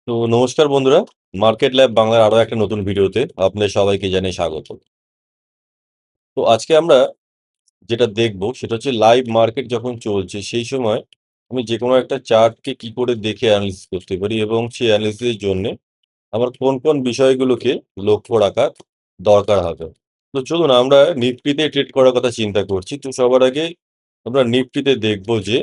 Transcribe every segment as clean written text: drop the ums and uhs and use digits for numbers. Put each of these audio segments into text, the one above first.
তো নমস্কার বন্ধুরা, মার্কেট ল্যাব বাংলার আরো একটা নতুন ভিডিওতে আপনাদের সবাইকে জানাই স্বাগত। তো আজকে আমরা যেটা দেখব সেটা হচ্ছে লাইভ মার্কেট যখন চলছে সেই সময় আমি যেকোনো একটা চার্টকে কি করে দেখে অ্যানালিসিস করতে পারি এবং সেই অ্যানালিসিসের জন্যে আমার কোন বিষয়গুলোকে লক্ষ্য রাখার দরকার হবে। তো চলুন আমরা নিফটিতে ট্রেড করার কথা চিন্তা করছি। তো সবার আগে আমরা নিফটিতে দেখব যে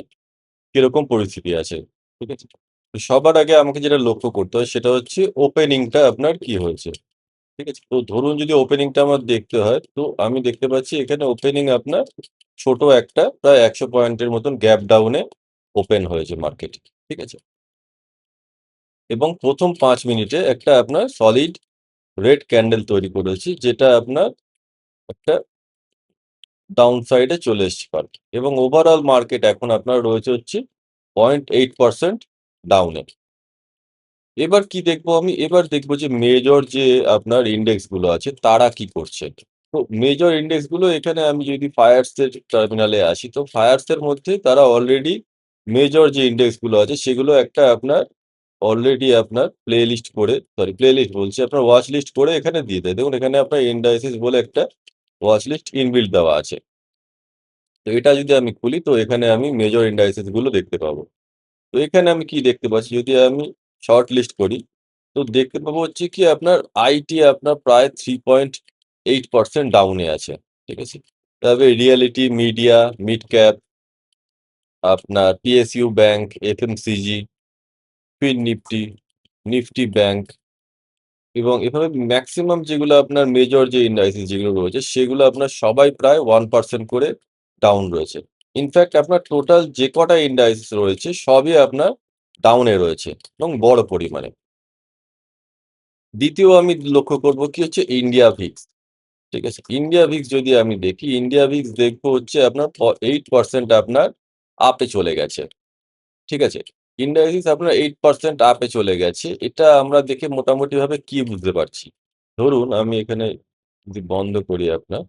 কিরকম পরিস্থিতি আছে। ঠিক আছে? তো সবার আগে আমাকে যেটা লক্ষ্য করতে হয় সেটা হচ্ছে ওপেনিংটা আপনার কি হয়েছে। ঠিক আছে? তো ধরুন যদি ওপেনিংটা আমার দেখতে হয়, তো আমি দেখতে পাচ্ছি এখানে ওপেনিং আপনার ছোট একটা প্রায় ১০০ পয়েন্টের মতন গ্যাপ ডাউনে ওপেন হয়েছে মার্কেট। ঠিক আছে? এবং ১ম ৫ মিনিটে একটা আপনার সলিড রেড ক্যান্ডেল তৈরি করেছি, যেটা আপনার একটা ডাউন সাইডে চলে এসছে কালকে। এবং ওভারঅল মার্কেট এখন আপনার রয়েছে হচ্ছে 0.8% ডাউনে। এবার কি দেখবো আমি? এবার দেখবো যে মেজর যে আপনার ইনডেক্স গুলো আছে তারা কি করছে। তো মেজর ইনডেক্স গুলো এখানে আমি যদি ফায়ার্স এর টার্মিনালে আসি, তো ফায়ার্স এর মধ্যে তারা অলরেডি মেজর যে ইনডেক্স গুলো আছে সেগুলো একটা আপনার অলরেডি আপনার প্লে লিস্ট বলছি, আপনার ওয়াচ লিস্ট করে এখানে দিয়ে দেয়। দেখুন এখানে আপনার ইন্ডাইসিস বলে একটা ওয়াচ লিস্ট ইনবিল্ট দেওয়া আছে। তো এটা যদি আমি খুলি তো এখানে আমি মেজর ইন্ডাইসিস গুলো দেখতে পাবো। তো এখানে আমি কি দেখতে পাচ্ছি, যদি আমি শর্ট লিস্ট করি তো দেখতে পাবো হচ্ছে কি আপনার আইটি আপনার প্রায় 3.8% ডাউনে আছে। ঠিক আছে? তবে রিয়ালিটি, মিডিয়া, মিড ক্যাপ, আপনার পিএসইউ ব্যাংক, এফএমসিজি, ফিন নিফটি, নিফটি ব্যাংক এবং এভাবে ম্যাক্সিমাম যেগুলো আপনার মেজর যে ইন্ডাইসিস যেগুলো রয়েছে সেগুলো আপনার সবাই প্রায় 1% করে ডাউন রয়েছে। ইনফ্যাক্ট আপনার টোটাল যে কটা ইন্ডাইসিস রয়েছে সবই আপনার ডাউনে রয়েছে এবং বড় পরিমাণে। দ্বিতীয় আমি লক্ষ্য করব কি হচ্ছে ইন্ডিয়া ভিক্স। ঠিক আছে? ইন্ডিয়া ভিক্স যদি আমি দেখি, ইন্ডিয়া ভিক্স দেখবো হচ্ছে আপনার 8% আপনার আপে চলে গেছে। ঠিক আছে? ইন্ডিয়া ভিক্স আপনার 8% আপে চলে গেছে। এটা আমরা দেখে মোটামুটিভাবে কি বুঝতে পারছি? ধরুন আমি এখানে যদি বন্ধ করি আপনার,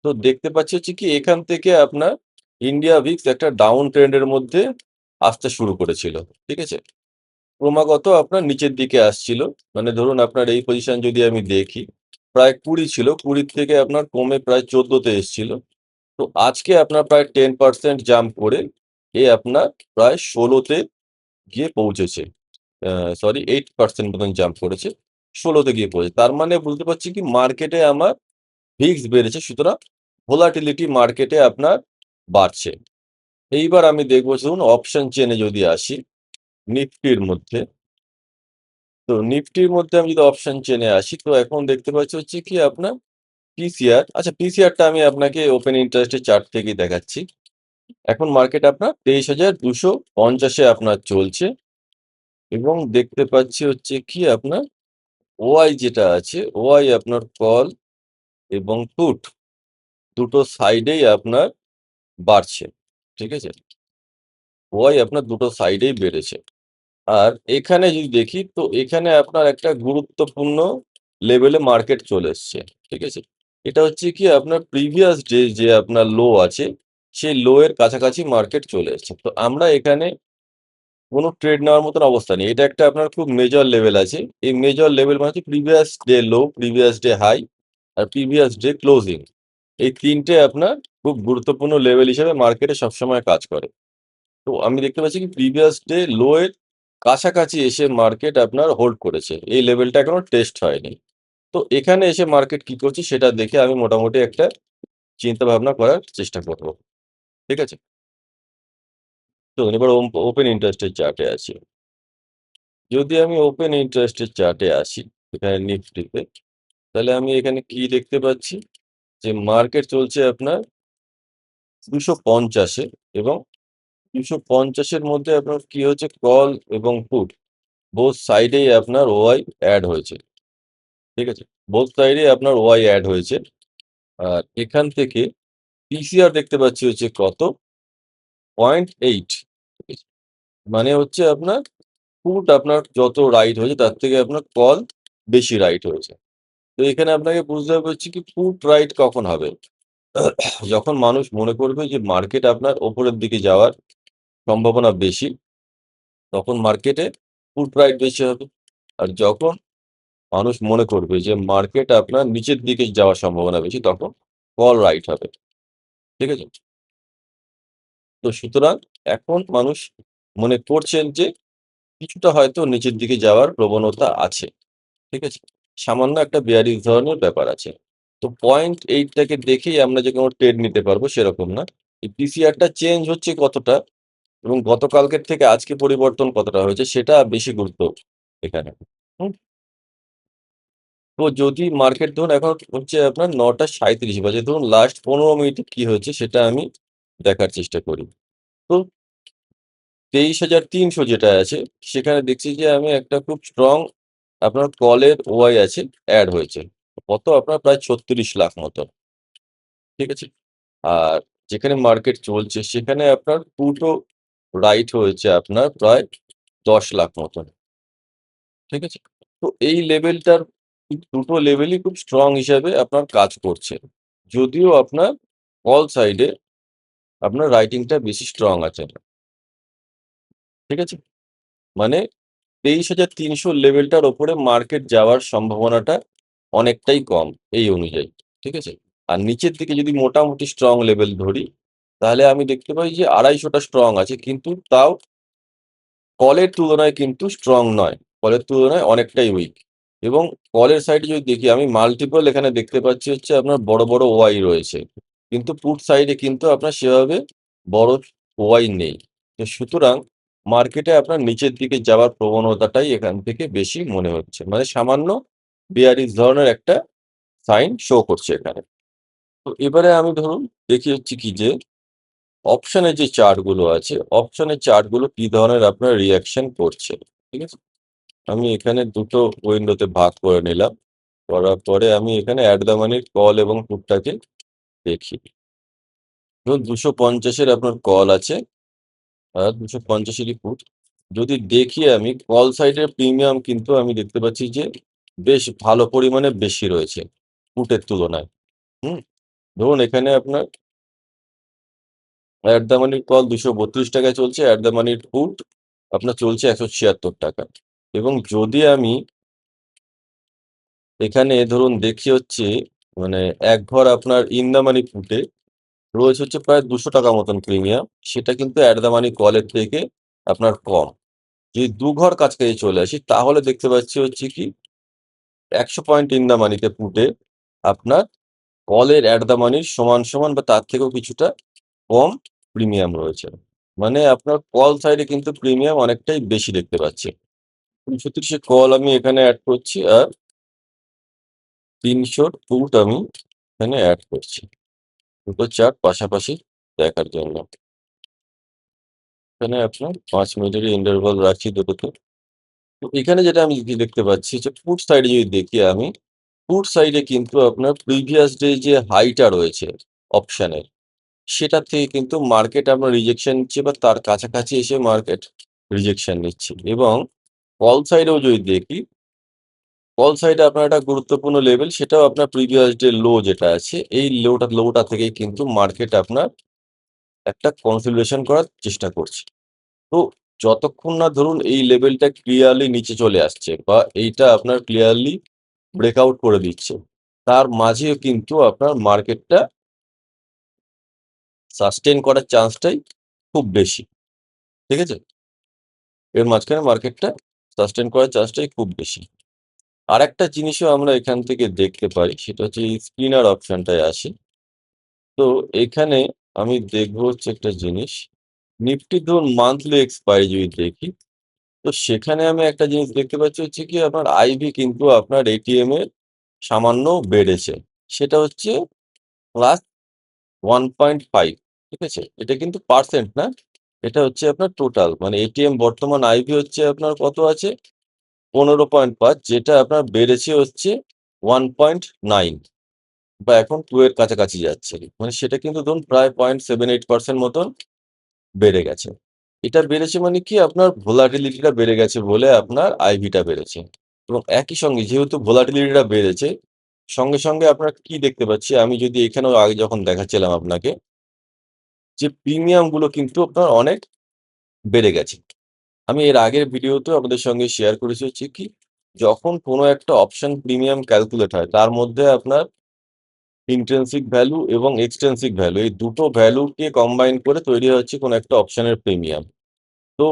তো দেখতে পাচ্ছি হচ্ছে কি এখান থেকে আপনার ইন্ডিয়া ভিক্স একটা ডাউন ট্রেন্ড এর মধ্যে আসতে শুরু করেছিল। ঠিক আছে? ক্রমাগত আপনার নিচের দিকে আসছিল। মানে ধরুন আপনার এই পজিশন যদি আমি দেখি, প্রায় ২০ ছিল। ২০ থেকে আপনার কমে প্রায় ১৪ তে এসছিল। তো আজকে আপনার প্রায় 10% জাম্প করে আপনার প্রায় ১৬ তে গিয়ে পৌঁছেছে। আ সরি 8% মতন জাম্প করেছে। ১৬ তে গিয়ে পৌঁছেছে। তার মানে বুঝতে পারছি কি মার্কেটে আমার ভিক্স বেড়েছে। সুতরাং ভোলাটিলিটি মার্কেটে আপনার বাড়ছে। এইবার আমি দেখব ধরুন অপশন চেইন এ যদি আসি, নিফটির মধ্যে। তো নিফটির মধ্যে আমি যদি অপশন চেনে আসি, তো এখন দেখতে পাচ্ছি হচ্ছে কি আপনার পিসিআর। আচ্ছা, পিসিআরটা আমি আপনাকে ওপেন ইন্টারেস্টের চার্ট থেকেই দেখাচ্ছি। এখন মার্কেট আপনার ২৩,২৫০ এ আপনার চলছে এবং দেখতে পাচ্ছি হচ্ছে কি আপনার ওআই যেটা আছে, ওআই আপনার কল এবং পুট দুটো সাইডেই আপনার বাড়ছে। ঠিক আছে? ওআই আপনার দুটো সাইডেই বেড়েছে। আর এখানে যদি দেখি তো এখানে আপনার একটা গুরুত্বপূর্ণ লেভেলে মার্কেট চলে এসছে। ঠিক আছে? এটা হচ্ছে কি আপনার প্রিভিয়াস ডে যে আপনার লো আছে, সেই লো এর কাছাকাছি মার্কেট চলে এসছে। তো আমরা এখানে কোনো ট্রেড নেওয়ার মতন অবস্থা নেই। এটা একটা আপনার খুব মেজর লেভেল আছে। এই মেজর লেভেল মানে হচ্ছে প্রিভিয়াস ডে লো, প্রিভিয়াস ডে হাই আর প্রিভিয়াস ডে ক্লোজিং। এই ৩ টে আপনার খুব গুরুত্বপূর্ণ লেভেল হিসেবে মার্কেটে সবসময় কাজ করে। তো আমি দেখতে পাচ্ছি কি প্রিভিয়াস ডে লো এর কাছাকাছি এসে মার্কেট আপনার হোল্ড করেছে। এই লেভেলটা এখনো টেস্ট হয়নি। তো এখানে এসে মার্কেট কি করছে সেটা দেখে আমি মোটামুটি একটা চিন্তা ভাবনা করার চেষ্টা করব। ঠিক আছে? তো এবার ওপেন ইন্টারেস্ট এর চার্টে আছি। যদি আমি ওপেন ইন্টারেস্ট এর চার্টে আসি এখানে নিফটিতে, তাহলে আমি এখানে কি দেখতে পাচ্ছি যে মার্কেট চলছে আপনার ২৫০ এ এবং ২৫০ এর মধ্যে আপনার কি হচ্ছে কল এবং পুট বোথ সাইডেই আপনার ওআই এড হয়েছে। ঠিক আছে? বোথ সাইডেই আপনার ওআই এড হয়েছে। আর এখান থেকে পিসিআর দেখতে পাচ্ছি হচ্ছে কত? 0.8। ঠিক আছে? মানে হচ্ছে আপনার পুট আপনার যত রাইট হয়েছে তার থেকে আপনার কল বেশি রাইট হয়েছে। তো এখানে আপনাকে বুঝতে হবে হচ্ছে কি পুট রাইট কখন হবে? যখন মানুষ মনে করবে যে মার্কেট আপনার উপরের দিকে যাওয়ার সম্ভাবনা বেশি, তখন মার্কেটে পুট রাইট বেশি হবে। আর যখন মানুষ মনে করবে যে মার্কেট আপনার নিচের দিকে যাওয়ার সম্ভাবনা বেশি, তখন কল রাইট হবে। ঠিক আছে? তো সুতরাং এখন মানুষ মনে করছেন যে কিছুটা হয়তো নিচের দিকে যাওয়ার প্রবণতা আছে। ঠিক আছে? সামান্য একটা বেয়ারিশ ধরনের ব্যাপার আছে। তো 0.8 টাকে দেখেই আমরা যে কোনো ট্রেড নিতে পারবো সেরকম না। এই পিসিআরটা চেঞ্জ হচ্ছে কতটা এবং গতকালকের থেকে আজকে পরিবর্তন কতটা হয়েছে সেটা বেশি গুরুত্ব এখানে। হুম? তো যদি মার্কেট ধরুন এখন হচ্ছে আপনার ৯:৩৭ বাজে, ধরুন লাস্ট ১৫ মিনিটে কি হয়েছে সেটা আমি দেখার চেষ্টা করি। তো ২৩,৩০০ যেটা আছে সেখানে দেখছি যে আমি একটা খুব স্ট্রং আপনার কলের ওয়াই আছে, এড হয়েছে। কত আপনার প্রায় ৩৬,০০,০০০ মতো। ঠিক আছে? আর যেখানে মার্কেট চলছে সেখানে আপনার পুটও রাইট হয়েছে আপনার প্রায় ১০,০০,০০০ মতন। ঠিক আছে? তো এই লেভেলটার দুটো লেভেলই খুব স্ট্রং হিসাবে আপনার কাজ করছে। যদিও আপনার কল সাইডে আপনার রাইটিংটা বেশি স্ট্রং আছে। ঠিক আছে? মানে ২৩,৩০০ লেভেলটার উপরে মার্কেট যাওয়ার সম্ভাবনাটা অনেকটাই কম এই অনুযায়ী। ঠিক আছে? আর নিচের দিকে যদি মোটামুটি স্ট্রং লেভেল ধরি, তাহলে আমি দেখতে পাই যে ২৫০ টা স্ট্রং আছে। কিন্তু তাও কলের তুলনায় কিন্তু স্ট্রং নয়। কলের তুলনায় অনেকটাই উইক। এবং কলের সাইডে যদি দেখি আমি মাল্টিপল এখানে দেখতে পাচ্ছি হচ্ছে আপনার বড়, বড় ওয়াই রয়েছে। কিন্তু পুট সাইডে কিন্তু আপনার সেভাবে বড় ওয়াই নেই। তো সুতরাং মার্কেটে আপনার নিচের দিকে যাওয়ার প্রবণতাটাই এখান থেকে বেশি মনে হচ্ছে। মানে সামান্য বেয়ারিশ ধরনের একটা সাইন শো করছে এখানে। তো এবারে আমি ধরুন দেখি হচ্ছে কি যে অপশনের যে চার্ট গুলো আছে, অপশনের চার্ট গুলো কি ধরনের আপনার রিঅ্যাকশন করছে। ঠিক আছে? আমি এখানে দুটো উইন্ডোতে ভাগ করে নিলাম। করার পরে আমি এখানে এট দ্য মানির কল এবং পুটটাকে দেখি। ধরুন ২৫০ এর আপনার কল আছে আর ২৫০ এরই পুট। যদি দেখি আমি কল সাইডের প্রিমিয়াম কিন্তু আমি দেখতে পাচ্ছি যে বেশ ভালো পরিমাণে বেশি রয়েছে পুটের তুলনায়। হুম? ধরুন এখানে আপনার এট দ্য মানির কল ৳২৩২ চলছে, এট দ্য মানির পুট আপনার চলছে ৳১৭৬ এবং যদি আমি এখানে ধরুন দেখি হচ্ছে মানে এক ঘর আপনার ইন দ্য মানি পুটে রয়েছে হচ্ছে প্রায় ৳২০০ মতন প্রিমিয়াম। সেটা কিন্তু এট দ্য মানি কলের থেকে আপনার কম। যদি ২ ঘর কাছাকাছি চলে আসি তাহলে দেখতে পাচ্ছি হচ্ছে কি ১০০ পয়েন্ট ইন দ্য মানিতে পুটে আপনার কলের এট দ্য মানির সমান, সমান বা তার থেকেও কিছুটা কম প্রিমিয়াম রয়েছে। মানে আপনার কল সাইডে কিন্তু প্রিমিয়াম অনেকটাই বেশি দেখতে পাচ্ছি। ৩৩০ এর কল আমি এখানে এড করছি আর ৩০০ র পুট আমি এখানে এড করছি। দুটো চার্ট পাশাপাশি দেখার জন্য। এখানে আপনার ৫ মিনিটের ইন্টারভাল রাখছি দুটোতে। তো এখানে যেটা আমি দেখতে পাচ্ছি যে পুট সাইডে যদি দেখি আমি, পুট সাইডে কিন্তু আপনার প্রিভিয়াস ডে যে হাইটা রয়েছে অপশনের, সেটার থেকে কিন্তু মার্কেট আপনার রিজেকশন নিচ্ছে বা তার কাছাকাছি এসে মার্কেট রিজেকশন নিচ্ছে এবং কল সাইডেও যদি দেখি, কল সাইডে আপনার একটা গুরুত্বপূর্ণ লেভেল সেটাও আপনার প্রিভিয়াস ডে লো যেটা আছে, এই লোটা থেকেই কিন্তু মার্কেট আপনার একটা কনসলিডেশন করার চেষ্টা করছে। তো যতক্ষণ না ধরুন এই লেভেলটা ক্লিয়ারলি নিচে চলে আসছে বা এইটা আপনার ক্লিয়ারলি ব্রেকআউট করে দিচ্ছে, তার মাঝেও কিন্তু আপনার মার্কেটটা সাস্টেইন করার চান্সটাই খুব বেশি। ঠিক আছে? এর মাঝখানে মার্কেটটা সাস্টেইন করার চান্সটাই খুব বেশি। আরেকটা জিনিসও আমরা এখান থেকে দেখতে পাই সেটা হচ্ছে এই স্পিনার অপশনটায় আসি। তো এখানে আমি দেখব হচ্ছে একটা জিনিস, নিফটি ধরুন মান্থলি এক্সপায়ারি যদি দেখি, তো সেখানে আমি একটা জিনিস দেখতে পাচ্ছি হচ্ছে কি আপনার আইভি কিন্তু আপনার এটিএম এর সামান্য বেড়েছে। সেটা হচ্ছে প্লাস 1.5, ঠিক আছে? এটা কিন্তু পার্সেন্ট না। এটা হচ্ছে আপনার টোটাল। মানে এটিএম বর্তমান আইভি হচ্ছে আপনার কত আছে? ১৫.৫, যেটা আপনার বেড়েছে হচ্ছে 1.9 বা এখন 2 এর কাছাকাছি যাচ্ছে। মানে সেটা কিন্তু ধরুন প্রায় 0.78% মতন বেড়ে গেছে। এটা বেড়েছে মানে কি আপনার ভোলাটিলিটি টা বেড়ে গেছে বলে আপনার আইভি টা বেড়েছে। এবং একই সঙ্গে যেহেতু ভোলাটিলিটি টা বেড়েছে, সঙ্গে, সঙ্গে আপনার কি দেখতে পাচ্ছি আমি যদি এখানেও আগে যখন দেখাচ্ছিলাম আপনাকে যে প্রিমিয়াম গুলো কিন্তু আপনার অনেক বেড়ে গেছে। আমি এর আগের ভিডিওতেও আপনাদের সঙ্গে শেয়ার করেছি হচ্ছে কি যখন কোনো একটা অপশন প্রিমিয়াম ক্যালকুলেট হয়, তার মধ্যে আপনার ইন্ট্রিনসিক ভ্যালু এবং এক্সট্রিনসিক ভ্যালু এই দুটো ভ্যালুকে কম্বাইন করে তৈরি হচ্ছে কোনো একটা অপশনের প্রিমিয়াম। তো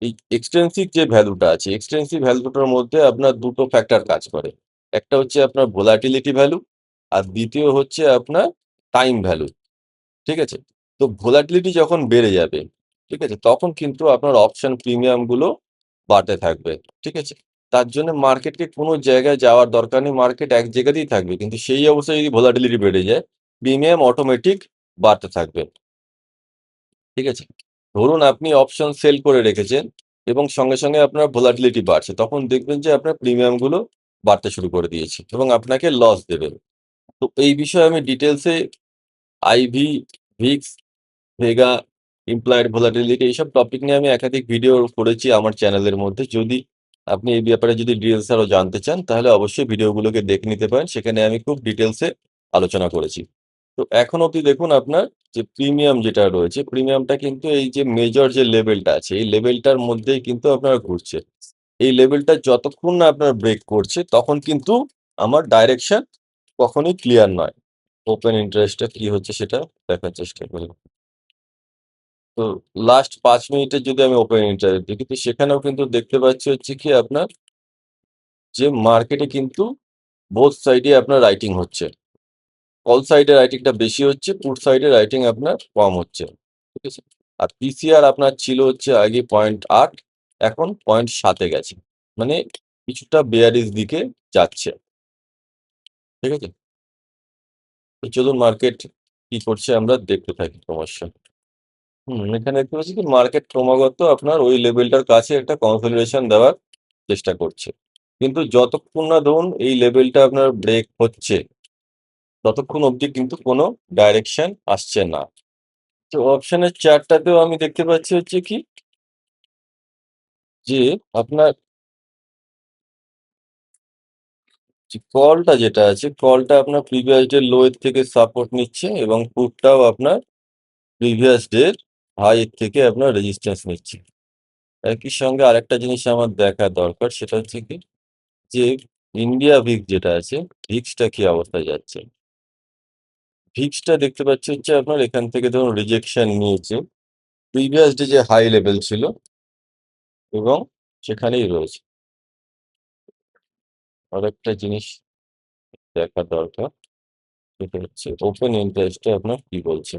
এই এক্সট্রিনসিক যে ভ্যালুটা আছে, এক্সট্রিনসিক ভ্যালুটার মধ্যে আপনার দুটো ফ্যাক্টর কাজ করে। একটা হচ্ছে আপনার ভোলাটিলিটি ভ্যালু, আর দ্বিতীয় হচ্ছে আপনার টাইম ভ্যালু। ঠিক আছে? তো ভোলাটিলিটি যখন বেড়ে যাবে, ঠিক আছে? তখন কিন্তু আপনার অপশন প্রিমিয়াম গুলো বাড়তে থাকবে। ঠিক আছে? তার জন্য মার্কেটকে কোনো জায়গায় যাওয়ার দরকার নেই। মার্কেট এক জায়গাতেই থাকবে। কিন্তু সেই অবস্থায় যদি ভোলাটিলিটি বেড়ে যায়, প্রিমিয়াম অটোমেটিক বাড়তে থাকবে। ঠিক আছে? ধরুন আপনি অপশন সেল করে রেখেছেন এবং সঙ্গে আপনার ভোলাটিলিটি বাড়ছে। তখন দেখবেন যে আপনার প্রিমিয়াম গুলো বাড়তে শুরু করে দিয়েছে এবং আপনাকে লস দেবে। তো এই বিষয়ে আমি ডিটেইলস এ IV, VIX, vega, implied volatility এইসব টপিক নিয়ে আমি একাধিক ভিডিও করেছি আমার চ্যানেলের মধ্যে। যদি আপনি এই ব্যাপারে যদি ডিটেইলস আরো জানতে চান, তাহলে অবশ্যই ভিডিওগুলোকে দেখে নিতে পারেন। সেখানে আমি খুব ডিটেইলস এ আলোচনা করেছি। তো এখন অবধি দেখুন আপনার যে প্রিমিয়াম যেটা রয়েছে, প্রিমিয়ামটা কিন্তু এই যে মেজর যে লেভেলটা আছে, এই লেভেলটার মধ্যেই কিন্তু আপনার ঘুরছে। এই লেভেলটা যতক্ষণ না আপনার ব্রেক করছে, তখন কিন্তু আমার ডাইরেকশন কখনোই ক্লিয়ার নয়। ওপেন ইন্টারেস্টটা কি হচ্ছে সেটা দেখার চেষ্টা করি। তো লাস্ট ৫ মিনিটের যদি আমি ওপেন ইন্টারেস্ট দেখি, তো সেখানেও কিন্তু দেখতে পাচ্ছি হচ্ছে কি আপনার যে মার্কেটে কিন্তু বোথ সাইডে আপনার রাইটিং হচ্ছে। কল সাইডে রাইটিংটা বেশি হচ্ছে, পুট সাইডে রাইটিং আপনার কম হচ্ছে। ঠিক আছে? আর পিসিআর আপনার ছিল হচ্ছে আগে 0.৮, এখন 0.৭ এ গেছে। মানে কিছুটা বেয়ারিশ দিকে যাচ্ছে। ঠিক আছে? তো চলুন মার্কেট কি করছে আমরা দেখতে থাকি ক্রমশ। এখানে দেখতে পাচ্ছি কি মার্কেট ক্রমাগত আপনার ওই লেভেলটার কাছে একটা কনসলিডেশন দেওয়ার চেষ্টা করছে। কিন্তু যতক্ষণ না ধরুন এই লেভেলটা আপনার ব্রেক হচ্ছে, ততক্ষণ অবধি কিন্তু কোনো ডাইরেকশন আসছে না। তো অপশনের চার্টটাতেও আমি দেখতে পাচ্ছি হচ্ছে কি যে আপনার যে কলটা যেটা আছে, কলটা আপনার প্রিভিয়াস ডে লো এর থেকে সাপোর্ট নিচ্ছে এবং পুটটাও আপনার প্রিভিয়াস ডে হাই এর থেকে আপনার রেজিস্ট্যান্স নিচ্ছে। একই সঙ্গে আরেকটা জিনিস আমার দেখা দরকার, সেটা হচ্ছে কি যে ইন্ডিয়া ভিক্স যেটা আছে, ভিক্সটা কি অবস্থায় যাচ্ছে? ভিক্সটা দেখতে পাচ্ছি হচ্ছে আপনার এখান থেকে ধরুন রিজেকশন নিয়েছে। প্রিভিয়াস ডে যে হাই লেভেল ছিল এবং সেখানেই রয়েছে। আরেকটা জিনিস দেখা দরকার, সেটা হচ্ছে ওপেন ইন্টারেস্টে আপনার কি বলছে?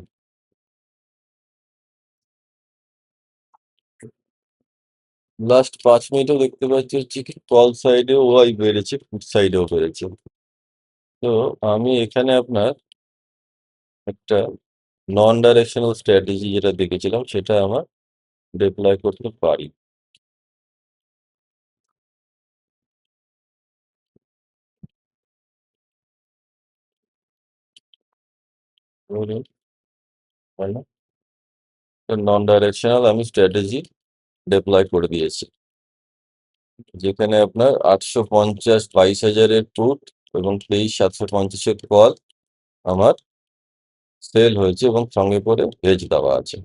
লাস্ট ৫ মিনিটেও দেখতে পাচ্ছি হচ্ছে কি কল সাইডেও ওয়াই বেড়েছে, পুট সাইডেও বেড়েছে। তো আমি এখানে আপনার একটা নন ডাইরেকশনাল স্ট্র্যাটেজি যেটা দেখেছিলাম, সেটা আমার ডিপ্লয় করতে পারি। ধরুন, হয় না? নন ডাইরেকশনাল আমি স্ট্র্যাটেজি ডিপ্লয় করে দিয়েছি। যেখানে আপনার ৮৫০ ২২,০০০ এর পুট এবং ২৩,৭৫০ এর কল আমার সেল হয়েছে এবং সঙ্গে করে হেজ দেওয়া আছে।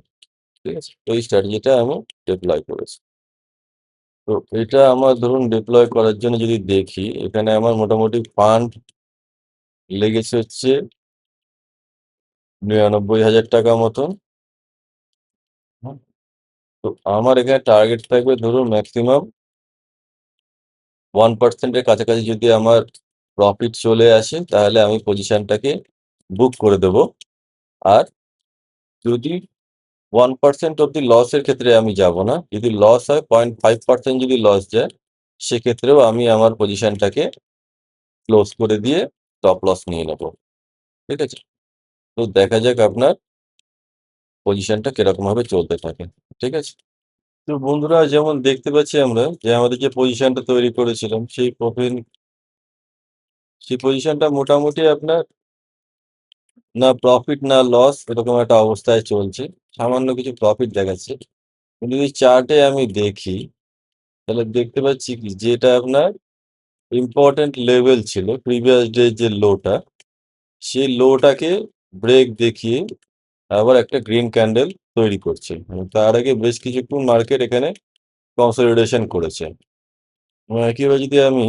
ঠিক আছে? তো এই স্ট্র্যাটেজিটা আমি ডিপ্লয় করেছি। তো এটা আমার ধরুন ডিপ্লয় করার জন্য যদি দেখি, এখানে আমার মোটামুটি ফান্ড লেগেছে হচ্ছে ৳৯৯,০০০ মতন। হুম? তো আমার এখানে টার্গেট থাকবে ধরুন ম্যাক্সিমাম 1% এর কাছাকাছি যদি আমার প্রফিট চলে আসে, তাহলে আমি পজিশনটাকে বুক করে দেব। আর যদি 1% অব্দি লসের ক্ষেত্রে আমি যাব না। যদি লস হয় 0.5% যদি লস যায়, সেক্ষেত্রেও আমি আমার পজিশনটাকে ক্লোজ করে দিয়ে স্টপ লস নিয়ে নেব। ঠিক আছে? তো দেখা যাক আপনার পজিশনটা কিরকমভাবে চলতে থাকে। ঠিক আছে? তো বন্ধুরা যেমন দেখতে পাচ্ছি আমরা যে আমাদের যে পজিশনটা তৈরি করেছিলাম সেই পজিশনটা মোটামুটি আপনার না প্রফিট না লস এরকম একটা অবস্থায় চলছে। সামান্য কিছু প্রফিট দেখাচ্ছে। কিন্তু যদি চার্টে আমি দেখি, তাহলে দেখতে পাচ্ছি কি যে এটা আপনার ইম্পোর্টেন্ট লেভেল ছিল প্রিভিয়াস ডে যে লোটা, সেই লোটাকে ব্রেক দেখিয়ে আবার একটা গ্রিন ক্যান্ডেল তৈরি করছে। তার আগে বেশ কিছুক্ষণ মার্কেট এখানে কনসলিডেশন করেছে। একইভাবে যদি আমি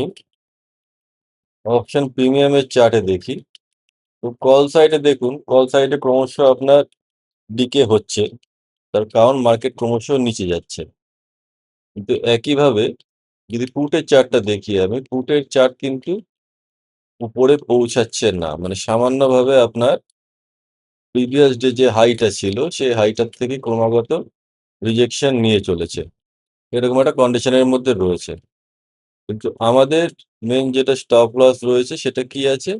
অপশন প্রিমিয়ামের চার্টে দেখি, তো কল সাইডে দেখুন, কল সাইডে ক্রমশ আপনার ডিকে হচ্ছে। তার কারণ মার্কেট ক্রমশ নিচে যাচ্ছে। কিন্তু একইভাবে যদি পুটের চার্টটা দেখি আমি, পুটের চার্ট কিন্তু উপরে পৌঁছাচ্ছে না। মানে সামান্যভাবে আপনার প্রিভিয়াস ডে যে হাইটা ছিল, সেই হাইটার থেকে ক্রমাগত রিজেকশন নিয়ে চলেছে। এরকম একটা কন্ডিশনের মধ্যে রয়েছে। কিন্তু আমাদের মেইন যেটা স্টপ লস রয়েছে সেটা কি আছে?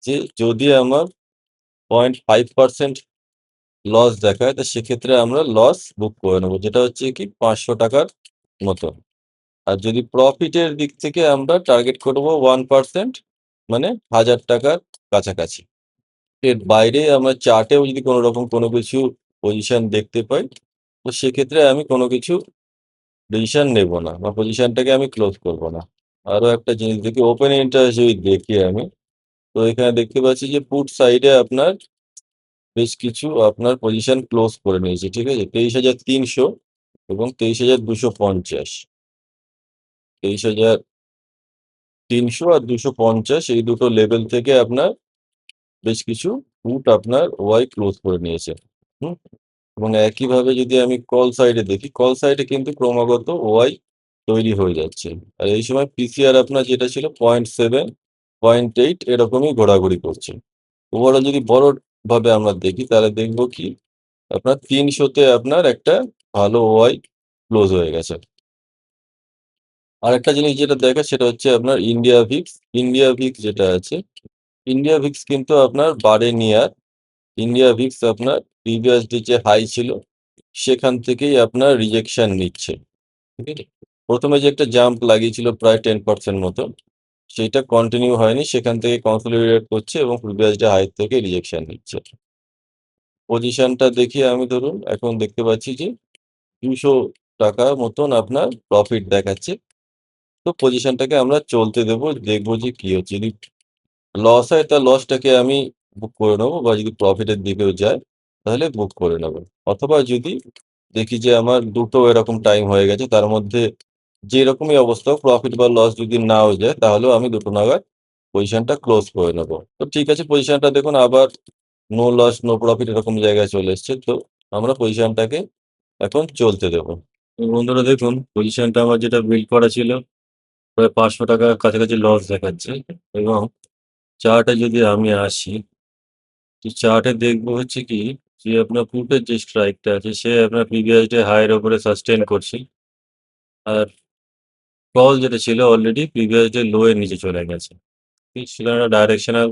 যে যদি আমার 0.5% লস দেখায়, তো সেক্ষেত্রে আমরা লস বুক করে নেবো। যেটা হচ্ছে কি ৳৫০০ মতো। আর যদি প্রফিটের দিক থেকে আমরা টার্গেট করবো 1%, মানে ৳১,০০০ কাছাকাছি। এর বাইরে আমার চার্টেও যদি কোনোরকম কোনো কিছু পজিশন দেখতে পাই, তো সেক্ষেত্রে আমি কোনো কিছু ডিসিশন নেব না বা পজিশনটাকে আমি ক্লোজ করব না। আরো একটা জিনিস দেখি, ওপেন ইন্টারেস্ট যদি দেখি আমি, তো এখানে দেখতে পাচ্ছি যে পুট সাইডে আপনার বেশ কিছু আপনার পজিশন ক্লোজ করে নিয়েছে। ঠিক আছে? ২৩,৩০০ এবং ২৩,২৫০। ২৩,৩০০ আর ২৫০, এই দুটো লেভেল থেকে আপনার বেশ কিছু পুট আপনার ওয়াই ক্লোজ করে নিয়েছে। হুম? এবং একইভাবে যদি আমি কল সাইডে দেখি, কল সাইডে কিন্তু ক্রমাগত ওয়াই তৈরি হয়ে যাচ্ছে। আর এই সময় পিসিআর আপনার যেটা ছিল 0.7, 0.8 এরকমই ঘোরাঘুরি করছে। ওভারঅল যদি বড়ভাবে আমরা দেখি, তাহলে দেখব কি আপনার ৩০০ তে আপনার একটা ভালো ওয়াই ক্লোজ হয়ে গেছে। আরেকটা জিনিস যেটা দেখার সেটা হচ্ছে আপনার ইন্ডিয়া ভিক্স। ইন্ডিয়া ভিক্স যেটা আছে, ইন্ডিয়া ভিক্স কিন্তু আপনার বাড়েনি আর। ইন্ডিয়া ভিক্স আপনার প্রিভিয়াস ডে যে হাই ছিল, সেখান থেকেই আপনার রিজেকশন নিচ্ছে। ঠিক আছে? ১ম এ যে একটা জাম্প লাগিয়েছিল প্রায় 10% মতো, সেইটা কন্টিনিউ হয়নি। সেখান থেকে কনসলিডেট করছে এবং প্রিভিয়াস ডে হাই থেকে রিজেকশন নিচ্ছে। পজিশনটা দেখি আমি, ধরুন এখন দেখতে পাচ্ছি যে ৳২০০ মতন আপনার প্রফিট দেখাচ্ছে। তো পজিশনটাকে আমরা চলতে দেবো। দেখবো যে কি হচ্ছে। যদি লস হয়, তার লসটাকে আমি বুক করে নেবো, বা যদি প্রফিটের দিকেও যায়, তাহলে বুক করে নেবো। অথবা যদি দেখি যে আমার দুটো এরকম টাইম হয়ে গেছে, তার মধ্যে যেরকমই অবস্থা হোক, প্রফিট বা লস যদি নাও যায়, তাহলেও আমি ২টো নাগাদ পজিশনটা ক্লোজ করে নেবো। তো ঠিক আছে, পজিশনটা দেখুন আবার নো লস, নো প্রফিট এরকম জায়গায় চলে এসছে। তো আমরা পজিশনটাকে এখন চলতে দেবো। তো বন্ধুরা দেখুন, পজিশনটা আমার যেটা বিল্ড করা ছিল, প্রায় ৳৫০০ কাছাকাছি লস দেখাচ্ছে। এবং চার্টে যদি আমি আসি, তো চার্টে দেখবো হচ্ছে কি, যে আপনার পুটের যে স্ট্রাইকটা আছে, সে আপনার প্রিভিয়াস ডে হাই এর উপরে সাস্টেইন করছে। আর কল যেটা ছিল অলরেডি প্রিভিয়াস ডে লো এর নিচে চলে গেছে। ঠিক সেখানে একটা ডাইরেকশনাল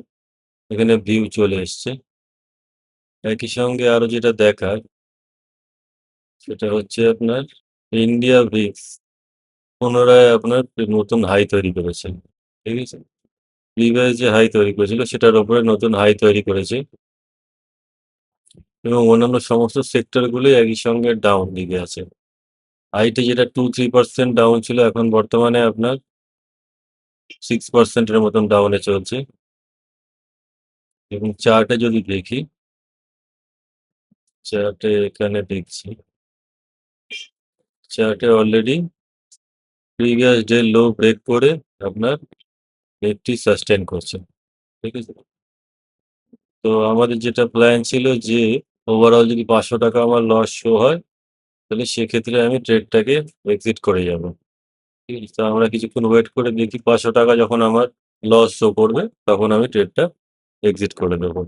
এখানে ভিউ চলে এসছে। একই সঙ্গে আরো যেটা দেখার, সেটা হচ্ছে আপনার ইন্ডিয়া ভিক্স পুনরায় আপনার নতুন হাই তৈরি করেছে। ঠিক আছে? প্রিভিয়াস যে হাই তৈরি করেছিল, সেটার উপরে নতুন হাই তৈরি করেছে। এবং অন্যান্য সমস্ত সেক্টর গুলোই একই সঙ্গে ডাউন দিকে আছে। হাইটে যেটা 2-3% ডাউন ছিল, এখন বর্তমানে আপনার 6% এর মতন ডাউনে চলছে। এবং চার্টে যদি দেখি, চার্টে এখানে দেখছি, চার্টে already previous day low break করে আপনার নিফটি সাস্টেইন করছে। ঠিক আছে? তো আমাদের যেটা প্ল্যান ছিল যে ওভারঅল যদি ৳৫০০ আমার লস শো হয়, তাহলে সেক্ষেত্রে আমি ট্রেডটাকে এক্সিট করে যাবো। ঠিক আছে? তো আমরা কিছুক্ষণ ওয়েট করে দেখি, ৳৫০০ যখন আমার লস শো করবে, তখন আমি ট্রেডটা এক্সিট করে দেবো।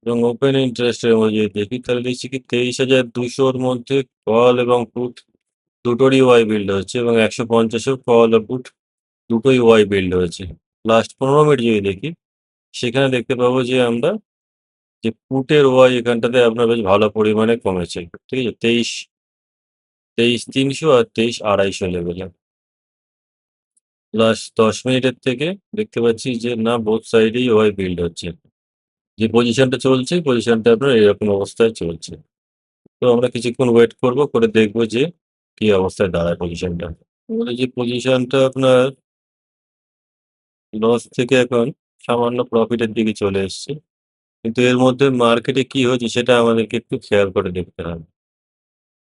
এবং ওপেন ইন্টারেস্ট এর মধ্যে যদি দেখি, তাহলে দেখছি কি ২৩,২০০ র মধ্যে কল এবং পুট দুটোরই ওয়াই বিল্ড হচ্ছে, এবং ১৫০ এও কল আর পুট দুটোই ওয়াই বিল্ড হয়েছে। লাস্ট ১৫ মিনিট যদি দেখি, সেখানে দেখতে পাবো যে আমরা যে পুটের ওয়াই এখানটাতে আপনার বেশ ভালো পরিমাণে কমেছে। ঠিক আছে? ২৩,৩০০ আর ২৩,২৫০ লেভেলে। লাস্ট ১০ মিনিটের থেকে দেখতে পাচ্ছি যে না, বোথ সাইডেই ওয়াই বিল্ড হচ্ছে। যে পজিশনটা চলছে, পজিশনটা আপনার এরকম অবস্থায় চলছে। তো আমরা কিছুক্ষণ ওয়েট করব, করে দেখব যে কি অবস্থায় দাঁড়ায় পজিশনটা। আমাদের যে পজিশনটা আপনার লস থেকে এখন সামান্য প্রফিটের দিকে চলে এসছে। কিন্তু এর মধ্যে মার্কেটে কি হচ্ছে সেটা আমাদেরকে একটু খেয়াল করে দেখতে হবে।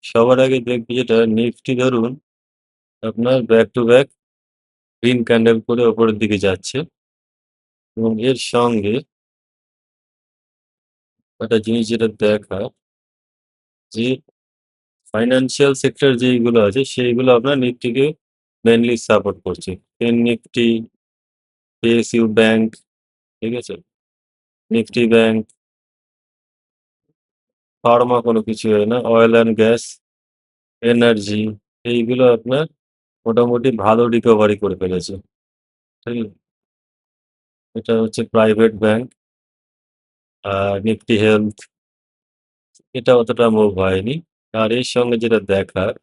সবার আগে দেখব যেটা নিফটি, ধরুন আপনার back to back green candle করে উপরের দিকে যাচ্ছে এবং এর সঙ্গে একটা জিনিস যেটা দেখা যে ফাইন্যান্সিয়াল সেক্টর যেইগুলো আছে সেইগুলো আপনার নিফটিকে মেইনলি সাপোর্ট করছে। নিফটি, পিএসইউ ব্যাংক, ঠিক আছে? নিফটি ব্যাংক, ফার্মা কোনো কিছু হয় না, অয়েল অ্যান্ড গ্যাস, এনার্জি এইগুলো আপনার মোটামুটি ভালো রিকভারি করে ফেলেছে। ঠিক আছে? এটা হচ্ছে প্রাইভেট ব্যাংক, নিফটি হেলথ এটা অতটা মুভ হয়নি। আর এর সঙ্গে যেটা দেখার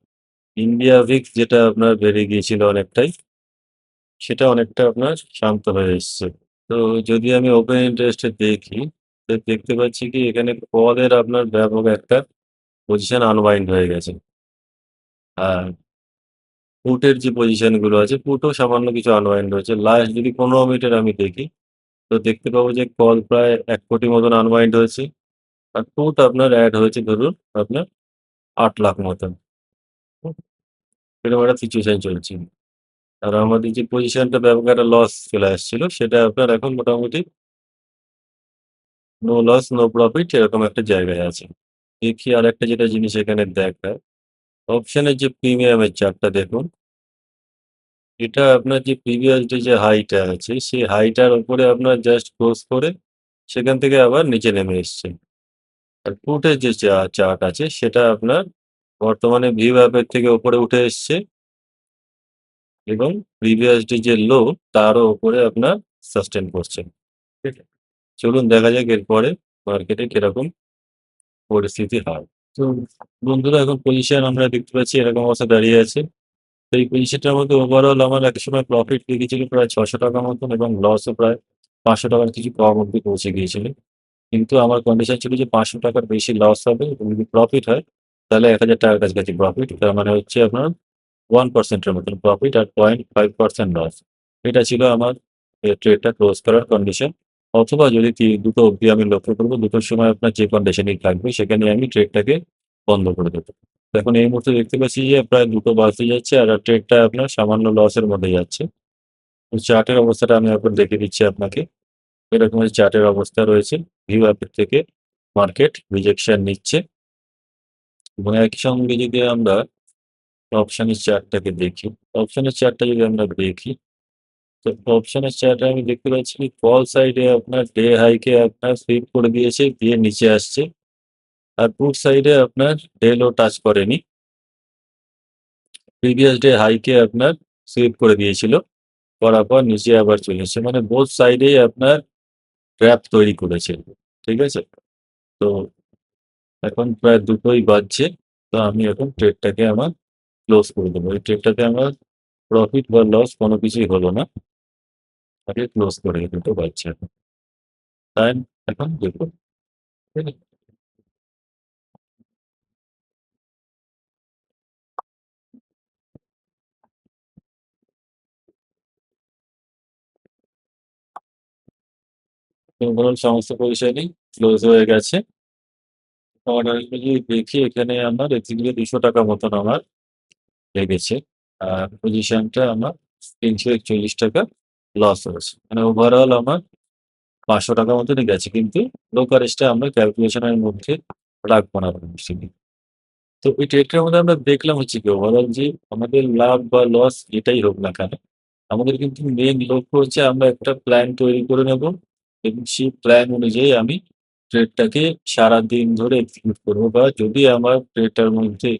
ইন্ডিয়া ভিক্স যেটা আপনার বেড়ে গিয়েছিল অনেকটাই, সেটা অনেকটা আপনার শান্ত হয়ে এসছে। তো যদি আমি ওপেন ইন্টারেস্টে দেখি, তো দেখতে পাচ্ছি কি এখানে কলের আপনার ব্যাপক একটা পজিশন আনওয়াইন্ড হয়ে গেছে। আর পুটের যে পজিশন গুলো আছে, পুটও সামান্য কিছু আনওয়াইন্ড হয়েছে। লাস্ট যদি ১৫ মিনিটের আমি দেখি, তো দেখতে পাবো যে কল প্রায় ১,০০,০০,০০০ মতন আনওয়াইন্ড হয়েছে। আর পুট আপনার এড হয়েছে ধরুন আপনার ৮,০০,০০০ মতন। হুম? এরকম একটা সিচুয়েশন চলছে। আর আমাদের যে পজিশনটা ব্যাপক একটা লস চলে আসছিল, সেটা আপনার এখন মোটামুটি নো লস, নো প্রফিট এরকম একটা জায়গায় আছে। দেখি আরেকটা যেটা জিনিস এখানে দেখার, অপশনের যে প্রিমিয়ামের চার্টটা দেখুন, এটা আপনার যে প্রিভিয়াস ডে যে হাইটা আছে, সেই হাইটার উপরে আপনার জাস্ট ক্লোজ করে সেখান থেকে আবার নিচে নেমে এসছে। আর পুটের যে চার্ট আছে সেটা আপনার বর্তমানে ভিওয়াপ এর থেকে উপরে উঠে এসছে এবং প্রিভিয়াস ডে যে লো তারও উপরে আপনার সাস্টেইন করছে। ঠিক আছে? চলুন দেখা যাক এরপরে মার্কেটে কিরকম পরিস্থিতি হয়। তো বন্ধুরা এখন পজিশন আমরা দেখতে পাচ্ছি এরকম অবস্থায় দাঁড়িয়ে আছে। তো এই পজিশনটার মধ্যে ওভারঅল আমার একসময় প্রফিট দেখিয়েছিল প্রায় ৳৬০০ মতন এবং লসও প্রায় ৳৫০০ র কিছু কম অব্দি পৌঁছে গিয়েছিল। কিন্তু আমার কন্ডিশন ছিল যে ৳৫০০ র বেশি লস হবে এবং যদি প্রফিট হয় তাহলে ৳১,০০০ কাছাকাছি প্রফিট। তার মানে হচ্ছে আপনার 1% এর মতন প্রফিট আর 0.5% লস। এটা ছিল আমার ট্রেডটা ক্লোজ করার কন্ডিশন। অথবা যদি দুটো অব্দি আমি লক্ষ্য করব, দুটোর সময় আপনার যে কন্ডিশনেই থাকবে সেখানে আমি ট্রেডটাকে বন্ধ করে দেব। তো এখন এই মুহূর্তে দেখতে পাচ্ছি যে প্রায় ২টো বাজতে যাচ্ছে আর ট্রেডটা আপনার সামান্য লসের মধ্যে যাচ্ছে। তো চার্টের অবস্থাটা আমি এখন দেখিয়ে দিচ্ছি আপনাকে। এরকম চার্টের অবস্থা রয়েছে। ভিউ অ্যাপের থেকে মার্কেট রিজেকশন নিচ্ছে এবং একই সঙ্গে যদি আমরা অপশনের চার্টটাকে দেখি, অপশনের চার্টটা যদি আমরা দেখি, তো অপশনের চার্টে আমি দেখতে পাচ্ছি কি কল সাইডে আপনার ডে হাইকে আপনার সুইপ করে দিয়েছে, দিয়ে নিচে আসছে। আর পুট সাইডে আপনার ডে লো টাচ করেনি। প্রিভিয়াস ডে হাইকে আপনার সুইপ করে দিয়েছিল। করার পর নিচে আবার চলে এসেছে। মানে বোথ সাইডেই আপনার ট্র্যাপ তৈরি করেছে। ঠিক আছে? তো এখন প্রায় ২টোই বাজছে। তো আমি এখন ট্রেডটাকে আমার ক্লোজ করে দেবো। এই ট্রেডটাতে আমার প্রফিট বা লস কোনো কিছুই হলো না। আগে ক্লোজ করে ২টো বাজছে এখন। টাইম এখন দেখুন। ঠিক আছে? ওভারঅল সমস্ত পজিশনই ক্লোজ হয়ে গেছে। আর আমি যদি দেখি এখানে আমার এক্সাক্টলি ৳২০০ মতন আমার লেগেছে। আর পজিশনটা আমার ৳৩৪১ লস হয়েছে। মানে ওভারঅল আমার ৳৫০০ মতনই গেছে। কিন্তু ব্রোকারেজটা আমরা ক্যালকুলেশনের মধ্যে রাখবো না বেশিদিন। তো ওই ট্রেডটার মধ্যে আমরা দেখলাম হচ্ছে কি ওভারঅল যে আমাদের লাভ বা লস যেটাই হোক না কেন, আমাদের কিন্তু মেইন লক্ষ্য হচ্ছে আমরা একটা প্ল্যান তৈরি করে নেব এবং সেই প্ল্যান অনুযায়ী আমি ট্রেডটাকে সারাদিন ধরে এক্সিকিউট করব বা যদি আমার ট্রেডটার মধ্যে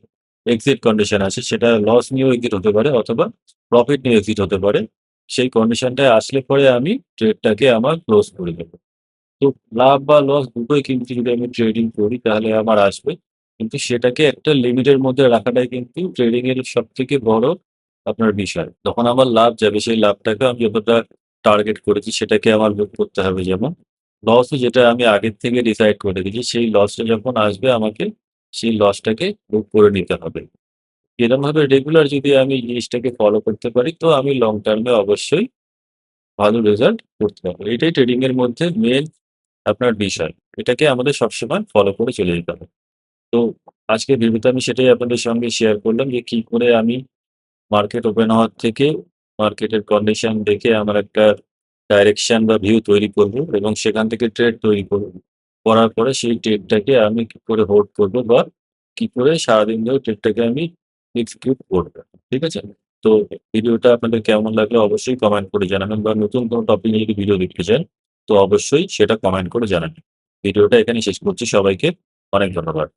এক্সিট কন্ডিশন আছে সেটা লস নিয়েও এক্সিট হতে পারে অথবা প্রফিট নিয়ে এক্সিট হতে পারে। সেই কন্ডিশনটায় আসলে পরে আমি ট্রেডটাকে আমার ক্লোজ করে দেব। তো লাভ বা লস দুটোই কিন্তু যদি আমি ট্রেডিং করি তাহলে আমার আসবে। কিন্তু সেটাকে একটা লিমিটের মধ্যে রাখাটাই কিন্তু ট্রেডিং এর সবথেকে বড় আপনার বিষয়। যখন আমার লাভ যাবে সেই লাভটাকে আমি যতটা টার্গেট করেছি সেটাকে আমার বুক করতে হবে যেমন। লসও যেটা আমি আগের থেকে ডিসাইড করে রেখেছি সেই লসটা যখন আসবে আমাকে সেই লসটাকে বুক করে নিতে হবে। এরমভাবে রেগুলার যদি আমি এই জিনিসটাকে ফলো করতে পারি তো আমি লং টার্ম এ অবশ্যই ভালো রেজাল্ট করতে পারবো। এটাই ট্রেডিং এর মধ্যে মেইন আপনার বিষয়। এটাকে আমাদের সবসময় ফলো করে চলে যেতে হবে। তো আজকের ভিডিওতে আমি সেটাই আপনাদের সঙ্গে শেয়ার করলাম যে কি করে আমি মার্কেট ওপেন হওয়ার থেকে মার্কেটের কন্ডিশন দেখে আমার একটা ডাইরেকশন বা ভিউ তৈরি করব এবং সেখান থেকে ট্রেড তৈরি করব। করার পরে সেই ট্রেডটাকে আমি কি করে হোল্ড করব বা কি করে সারাদিন ধরে ট্রেডটাকে আমি এক্সিকিউট করব। ঠিক আছে? তো ভিডিওটা আপনাদের কেমন লাগলো অবশ্যই কমেন্ট করে জানাবেন বা নতুন কোনো টপিক নিয়ে যদি ভিডিও দেখতে চান, তো অবশ্যই সেটা কমেন্ট করে জানাবেন। ভিডিওটা এখানেই শেষ করছি। সবাইকে অনেক ধন্যবাদ।